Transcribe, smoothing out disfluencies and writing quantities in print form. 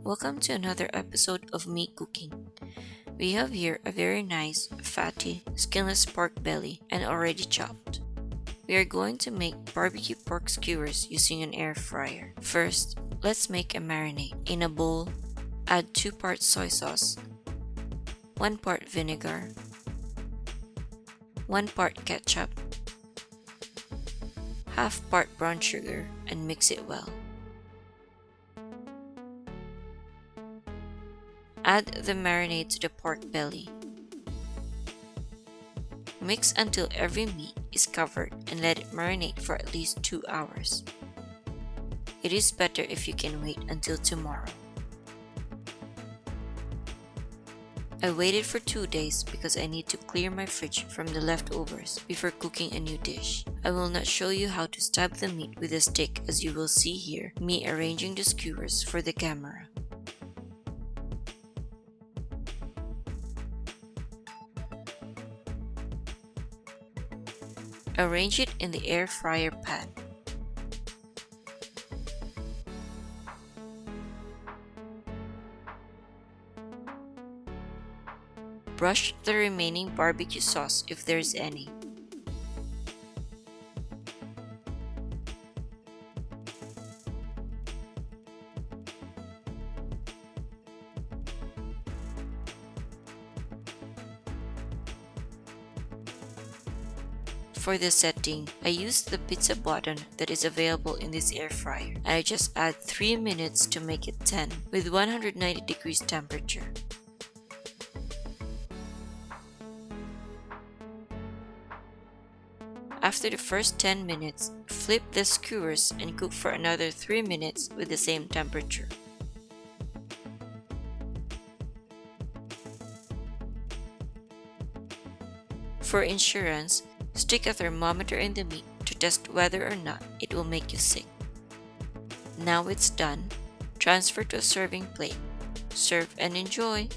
Welcome to another episode of Me Cooking. We have here a very nice, fatty, skinless pork belly and already chopped. We are going to make barbecue pork skewers using an air fryer. First, let's make a marinade. In a bowl, add 2 parts soy sauce, 1 part vinegar, 1 part ketchup, half part brown sugar, and mix it well. Add the marinade to the pork belly. Mix until every meat is covered and let it marinate for at least 2 hours. It is better if you can wait until tomorrow. I waited for 2 days because I need to clear my fridge from the leftovers before cooking a new dish. I will not show you how to stab the meat with a stick as you will see here me arranging the skewers for the camera. Arrange it in the air fryer pan. Brush the remaining barbecue sauce if there is any. For the setting, I used the pizza button that is available in this air fryer, and I just add 3 minutes to make it 10 with 190 degrees temperature. After the first 10 minutes, flip the skewers and cook for another 3 minutes with the same temperature. For insurance, stick a thermometer in the meat to test whether or not it will make you sick. Now it's done. Transfer to a serving plate. Serve and enjoy!